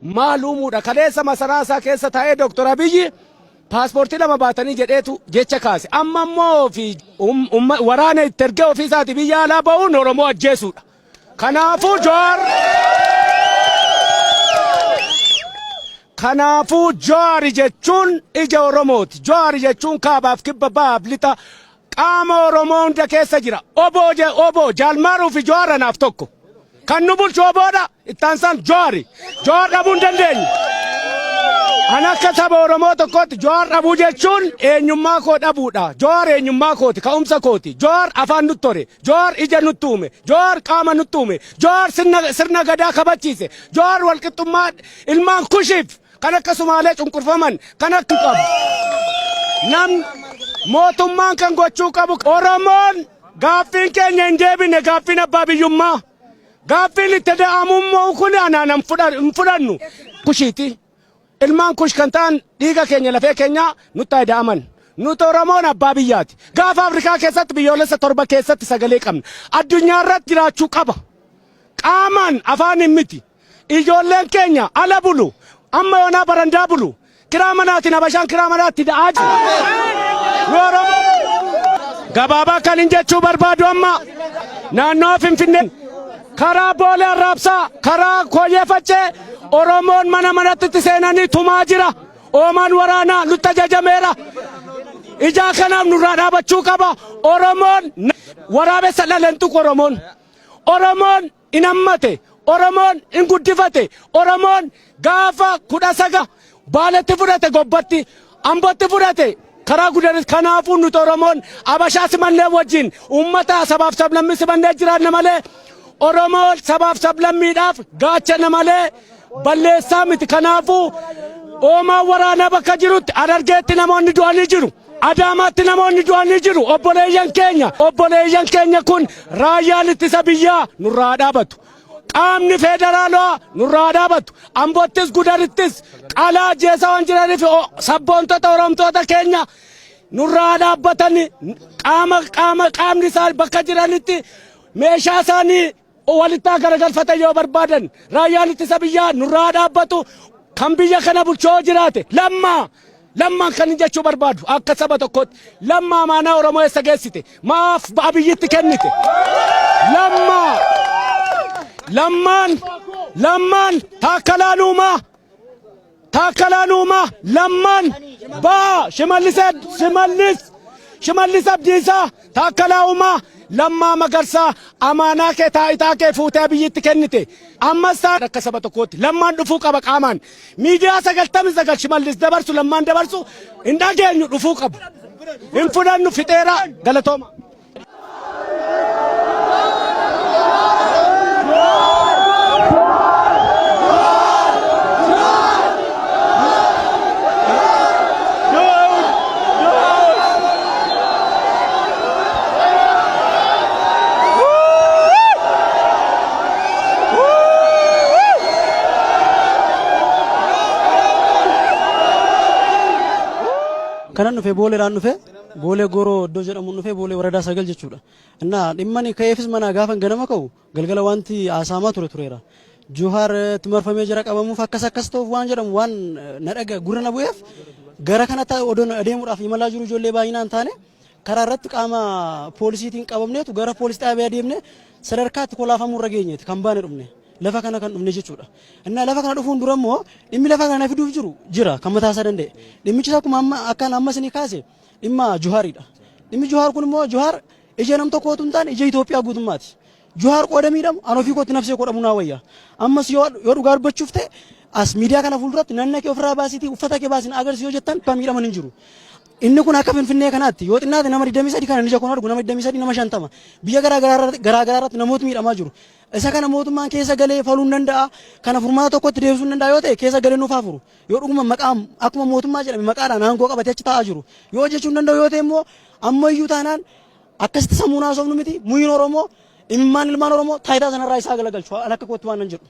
Maalumuudha kaleessa masaraasaa keessa taa'ee Dr. Abiyyi paaspoortii lama baatanii jedheetu jecha kaase. Amma immoo fi waraana itti ergee ofiisaati biyya alaa ba'uun Oromoo ajjeesuudha. Kanaafuu Jawaar jechuun ija Oromooti. Jawaar jechuun kaabaaf kibba baaf lixa qaama Oromoo hunda keessa jira. Obbo Jaalmaruu fi Jawaar anaaf tokko. Kan nu bulchu oboodha ittaansan Jawaari. Jawaar dhabuu hin dandeenyu. Ana akka saba Oromoo tokkotti Jawaar dhabuu jechuun eenyummaa koo dhabuudha. Jawaar eenyummaa kooti, ka'umsa kooti. Jawaar afaan nutti hore. Jawaar ija nutti uume. Jawaar qaama nutti uume. Jawaar sirna gadaa kabachiise. Jawaar walqixxummaa ilmaan kushiif kan akka Sumaalee cunqurfaman kan akka qabu. Mootummaan kan gochuu qabu Oromoon gaaffiin keenya hin deebine gaaffiin abbaa biyyummaa. Gaaffiin itti da'amummoo kun anaan hin fudhannu kushiiti. Ilmaan kush kan ta'an dhiiga keenya lafee keenya nutti da'aman. Nuti Oromoon abbaa biyyaati. Gaafa Afrikaa keessatti biyyoolessa 7 keessatti sagalee qabna. Addunyaa irratti jiraachuu qaba. Qaamaan afaan hin miti. Ijoolleen keenya ala bulu. Amma yoonaa barandaa bulu. Kiraa manaatiin Habashaan kiraa manaatti da'aa jiru. Gabaabaa kan hin jechuu barbaadu amma naannoo Finfinnee karaa Boolee Arraabsaa karaa Kooyyee Faccee Oromoon manatti seenanii tumaa jira. Oomaan waraanaa nutti ajajameera. Ijaa kanaaf nurraa dhaabachuu qaba. Oromoon waraabessa dhalentuq Oromoon in hammate. Oromoon in guddifate. Oromoon gaafa 19 Baaletti fudhate gobbatti Ambootti fudhate. Karaa gudanis kanaafuu nuti Oromoon Habashaa simannee wajjin uummata sabaaf sablammii simannee jiraanna malee Oromoon sabaaf sablammiidhaaf gaachana malee balleessaa miti. Kanaafuu oomaan waraanaa bakka jirutti Harargeetti namoonni du'anii jiru. Adaamaatti namoonni du'anii jiru. Obboleeyyan keenya kun raayyaan ittisa biyyaa nurraa dhaabatu. Qaamni federaalaa nurraa dhaabatu. Amboottis gudarittis qalaa ajjeesaa waan jiraniif sabboontota Oromtoota keenya nurraa dhaabbatanii qaamni isaan bakka jiranitti meeshaa isaanii walitti garagalfatan yoo barbaadan raayyaan ittisa biyyaa nurraa dhaabbatu. Kan biyya kana bulchoo jiraate lammaan kan jechuu barbaadu akka saba tokkotti lammaa maanaa Oromoo eessa geessite maaf Abiyyitti kennite lammaan Taakkalaan Uumaa lammaan baa Shimallis Abdiisaa Taakkalaa Uumaa Lammaa Magarsaa amaanaa kee taayitaa kee fuutee Abiyyitti kennite. Ammas akka saba tokkotti lammaan dhufuu qaba qaamaan. Miidiyaa 99 Shimallis dabarsu lammaan dabarsu hin dhageenyu dhufuu qabu. Hin fudhannu fixeera galatooma. Kanan dhufe booleedhaan dhufe boolee goroo iddoo jedhamu dhufe boolee waradaa 9 jechuudha. Innaa dhimmani ka'eefis mana gaafa ganama ka'u galgala wanti asaamaa tureera. Jawaar itti marfamee jira qabamuuf akkas ta'uuf waan jedhamu waan na dhaga gurra na bu'eef gara kanatti odoon adeemuudhaaf imalaa jiru ijoollee baay'inaan taane karaa irratti qaama poolisiitiin qabamneetu gara poolis xaabiyaa deemne sadarkaatti kolaafamuu irra geenyeeti kan baane dhumne. Lafa kana kan dhumne jechuudha. Innaa lafa kana dhufuun dura immoo dhimmi lafa kana fiduuf jiru jira kan mataa isaa danda'e. Dhimmichi akkuma akkaan ammas ni kaase dhimma Jawaaridha. Dhimmi Jawaar kun immoo Jawaar ija nam tokkootu hin taane ija Itoophiyaa guutummaati. Jawaar qooda miidhamu an ofii kootti nafsee godhamu naa wayya. Ammas yoo dhugaa dubbachuuf ta'e as miidiyaa kana fuulduratti nanna kee ofirraa baasiitii uffata kee baasin agarsiisu yoo jettan kan miidhaman hin jiru. Inni kun akka Finfinnee kanaatti yoo xinnaate nama 23 kan ija kun argu nama 23 nama 50 biyya garaagaraatti namoota miidhamaa jiru. Isa kana mootummaan keessa galee faluu danda'a kana furmaata tokkotti deebisuu danda'a yoo ta'e keessa galee nuuf furu yoo dhuguma maqaan akkuma mootummaa jedhame maqaadhaan aangoo qabatee achi taa'aa jiru yoo jechuu danda'u yoo ta'e immoo ammayyuu taanaan akkasitti sammuu naasofnu miti muyyiin Oromoo ilmaan Oromoo taayitaa sanarraa isaa galagalchu akka kootti waan nan jedhu.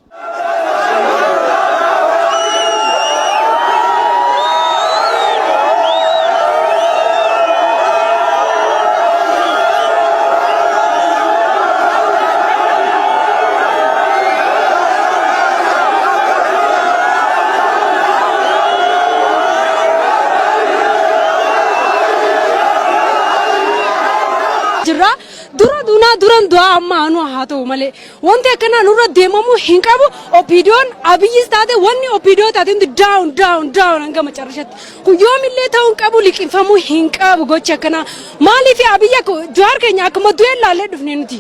duran du'a amma anu haa ta'u malee wanti akkana nurra deemamu hin qabu opiidiyoon abiyyis taate wanni opiidiyoo taate hundi daawun hanga macarrashatti guyyoomillee ta'uu hin qabu liqinfamuu hin qabu gochi akkana maaliif abiyya Jawaar keenya akkuma du'e laallee dhufne nuti.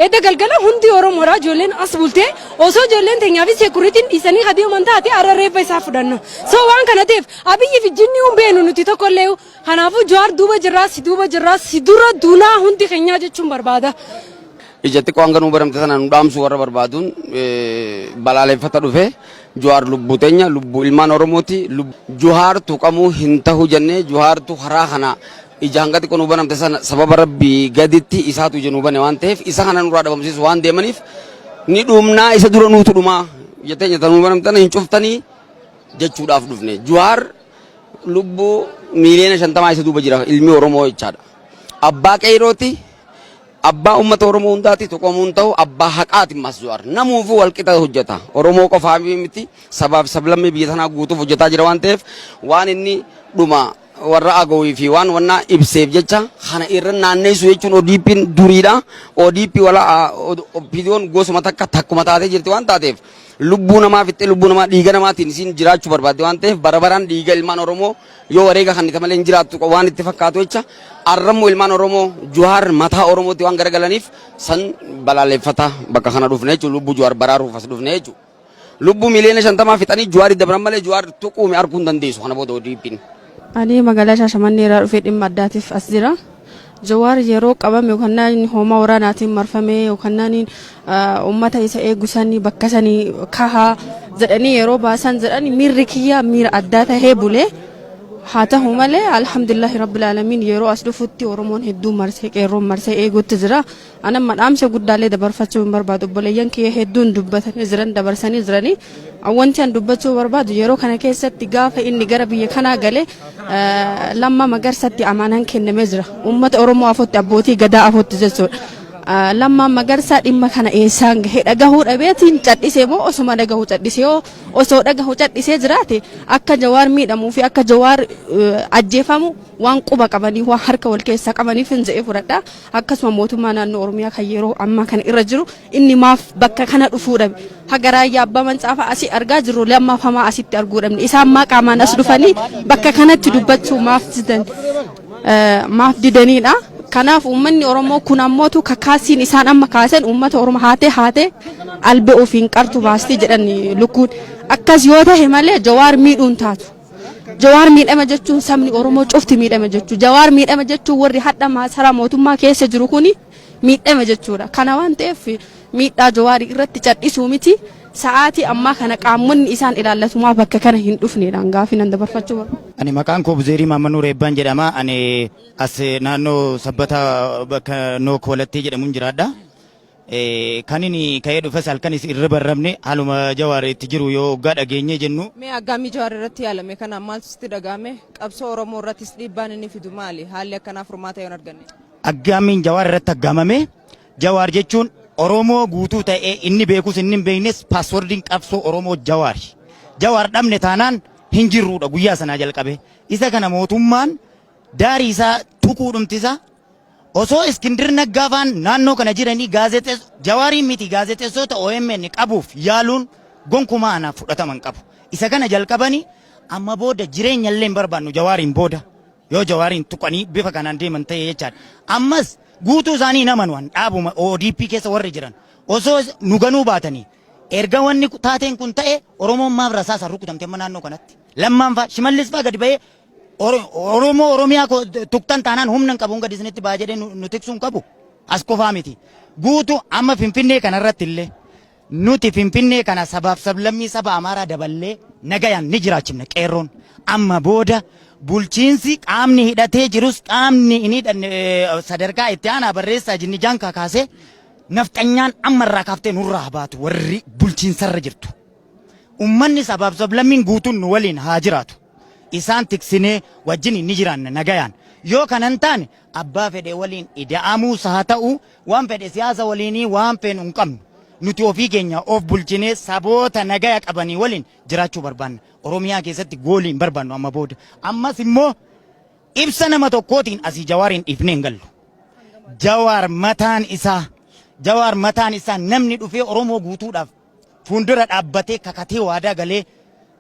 Edda galgala hundi Oromoodha ijoolleen as bultee osoo ijoolleen teenyaa fi seekuritiin dhiisanii adeeman taate ararreeffa isaa fudhanna. So waan kana ta'eef abiyyi fi jinni hin beenu nuti tokkollee kanaafuu Jawaar duuba jirraa si dura duunaa hundi keenyaa jechuun barbaada. Ijatti qo'aan nu baramte sana nu dhaamsu warra barbaaduun balaaleffata dhufe Jawaar lubbuu teenya lubbuu ilmaan Oromooti Jawaar tuqamuu hin tahu jennee Jawaartu karaa kana ijangati kono banamte sana sababa rabbi gaditti isaatu jenu bane waan ta'eef isa kana nurraa dhabamsiisu waan deemaniif ni dhumnaa isa dura nuutu dhuma jettee tanu banamtana hin cuftanii jechuudhaaf dhufne Jawaar lubbuu miiliyoona 50 isa duuba jira ilmi Oromoo jechaadha abbaa qeerooti abbaa ummata Oromoo hundaati tuqamuun ta'u abbaa haqaati mas Jawaar namuufu walqixa hojjeta Oromoo qofaa miti sabaaf sablammii biyya tanaa guutuuf hojjetaa jira waan ta'eef waan inni dhuma warra agawii fi waan wanna ibseef jecha kana irra naanneessu jechuun ODP'n duriidha ODP wala opiidiyoon gosuma takkuma taatee jirti waan taateef lubbuu namaa fixxee lubbuu namaa dhiiga namaatiin isin jiraachuu barbaadde waan ta'eef barabaraan dhiiga ilmaan Oromoo yoo wareega kan itti malee hin jiraattu waan itti fakkaatu jecha arrammoo ilmaan Oromoo Jawaar mataa Oromootti waan garagalaniif san balaaleffata bakka kana dhufne jechuun lubbuu Jawaar baraaruuf as dhufne jechuun lubbuu miiliyoona 50 fixanii Jawaar dabran malee Jawaar tuquume arguu hin dandeessu kana booda ODP'n. Ani magaalaa Shaashamannee irraa dhufee dhimma addaatiif as jira. Jawaar yeroo qabame yookaan hoomaa waraanaatiin marfamee yookaan uummata isa eegusanii bakka sanii kahaa jedhanii yeroo baasan jedhanii miirri kiyya miira addaa tahee bulee haa ta'u malee alhamdulillahi rabbil alamin yeroo as dhufutti Oromoon hedduu marsee qeerroon marsee eeguutti jira. Ana madhaamsa guddaalee dabarfachuu hin barbaadu obboleeyyan kiyya hedduun dubbatanii jiran dabarsanii jiranii. Wanti an dubbachuu barbaadu yeroo kana keessatti gaafa inni gara biyya kanaa galee Lammaa Magarsatti amaanaan kennamee jira. Uummata Oromoo afootti abbootii gadaa afootti jechuudha. Lammaa Magarsaa dhimma kana eessaan gahee dhagahuu dhabeetiin cadhisee moo osuma dhagahuu cadhisee osoo dhagahuu cadhisee jiraate akka Jawaar miidhamuu fi akka Jawaar ajjeefamu waan quba qabanii waan harka wal keessaa qabaniif hin jedhee fudhadha. Akkasuma mootummaa naannoo Oromiyaa kan yeroo ammaa kana irra jiru inni maaf bakka kana dhufuu dhabe. Hagaraayyaa abbaa Mancaafa asii argaa jirru lammaafamaa asitti arguu dhabne. Isaan maa qaamaan as dhufanii bakka kanatti dubbachuu maaf didaniidha. Kanaaf uummanni Oromoo kun ammootu kakaasiin isaan amma kaasan uummata Oromoo haatee albee ofiin qartu baasti jedhan lukkuun akkas yoo ta'e malee Jawaar miidhuun taatu. Jawaar miidhama jechuun sabni Oromoo cufti miidhama jechuu. Jawaar miidhama jechuun warri hadha maasaraa mootummaa keessa jiru kuni miidhama jechuudha. Kana waan ta'eef miidhaa Jawaar irratti cadhisuu miti. Sa'aatii ammaa kana qaamonni isaan ilaallatumaa bakka kana hin dhufneedhaan gaafii nan dabarfachuu barbaada. Ani maqaan koo Buzeerii Maammanuu Reebbaan jedhama. Ani as naannoo sabbata bakka Nookoolatti jedhamuun jiraadha. Kan inni ka'ee dhufes halkanis irra barramne haaluma Jawaar itti jiru yoo waggaa dhageenye jennu. Mee aggaamii Jawaar irratti yaalame kana maaltu sitti dhagahame? Qabsoo Oromoo irrattis dhiibbaan inni fidu maali? Haalli akkanaa furmaata yoo arganne? Aggaamiin Jawaar irratti aggaamame Jawaar jechuun Oromoo guutuu ta'ee inni beekus inni hin beeknes paaswordiin qabsoo Oromoo Jawaari. Jawaar dhabne taanaan hin jirruudha guyyaa sanaa jalqabe. Isa kana mootummaan daarii isaa tuquu dhumtisa. Osoo Iskindir Naggaafaan naannoo kana jiranii Jawaariin miti gaazexeessota OMN qabuuf yaaluun gonkumaa anaaf fudhataman qabu. Isa kana jalqabanii amma booda jireenya illee hin barbaannu Jawaariin booda. Yoo Jawaariin tuqanii bifa kanaan deeman ta'e jechaadha. Ammas guutuu isaanii naman dhaabuma ODP keessa warri jiran osoo nu ganuu baatanii erga wanni taateen kun ta'e Oromoon maaf rasaasa rukutamte amma naannoo kanatti lammaanfaa Shimallis faa gadi ba'ee Oromoo Oromiyaa tuqtan taanaan humna qabuun gadi isinitti baa jedhee nu tiksuun qabu as qofaa miti guutuu amma Finfinnee kanarratti illee nuti Finfinnee kana sabaaf sablammii saba Amaaraa daballee nagayaan ni jiraachifne qeerroon amma booda bulchiinsi qaamni hidhatee jirus qaamni inni sadarkaa itti aanaa barreessaa jinni janka kaasee nafxanyaan amma irraa kaaftee nurraa baatu warri bulchiinsarra jirtu. Uummanni sabaaf sablammiin guutuun nu waliin haa jiraatu. Isaan tiksinee wajjin ni jiraanna nagayaan. Yoo kanan taane abbaa fedhe waliin ida'amuus haa ta'u waan fedhe siyaasa waliinii waan feenu hin qabnu. Nuti ofii keenya of bulchinee saboota nagaya qabanii waliin jiraachuu barbaanna. Oromiyaa keessatti goolii hin barbaannu amma booda. Ammas immoo ibsa nama tokkootiin asii Jawaariin dhiifnee hin gallu. Jawaar mataan isaa namni dhufee Oromoo guutuudhaaf fuuldura dhaabbatee kakatee waadaa galee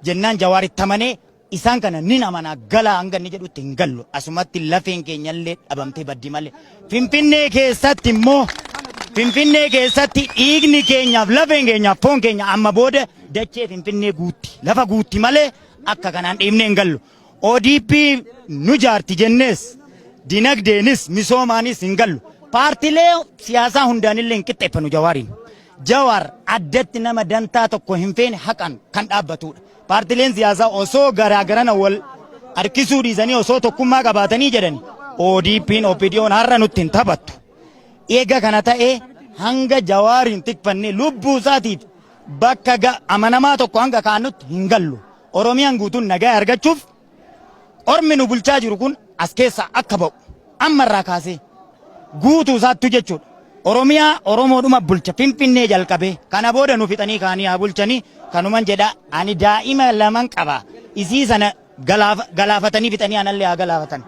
jennaan Jawaar itti amanee isaan kana ni amanaa galaa hanga inni jedhutti hin gallu. Asumatti lafeen keenyallee dhabamtee baddi malee. Finfinnee keessatti immoo dhiigni keenyaaf lafeen keenyaaf foon keenya amma booda dachee Finfinnee guutti lafa guutti malee akka kanaan dhiibnee hin gallu. ODP nu jaarti jennees dinagdeenis misoomaanis hin gallu. Paartilee siyaasaa hundaanillee hin qixxeeffanu Jawaariin. Jawaar addatti nama dantaa tokko hin feene haqan kan dhaabbatudha. Paartileen siyaasaa osoo garaagarana wal harkisuu dhiisanii osoo tokkummaa qabaatanii jedhani ODP'n OPDO'n har'a nutti hin taphattu. Eega kana ta'ee hanga Jawaariin tikfannee lubbuu isaatiif bakka amanamaa tokko hanga kaannutti hin gallu. Oromiyaan guutuun nagaa argachuuf ormi nu bulchaa jiru kun as keessaa akka ba'u ammarraa kaasee guutuu isaattu jechuudha. Oromiyaa Oromoodhuma bulcha Finfinnee jalqabee kana booda nu fixanii kaanii haa bulchanii kanuman jedha ani daa'ima laman qaba isii sana galaafatanii fixanii anallee haa galaafatan.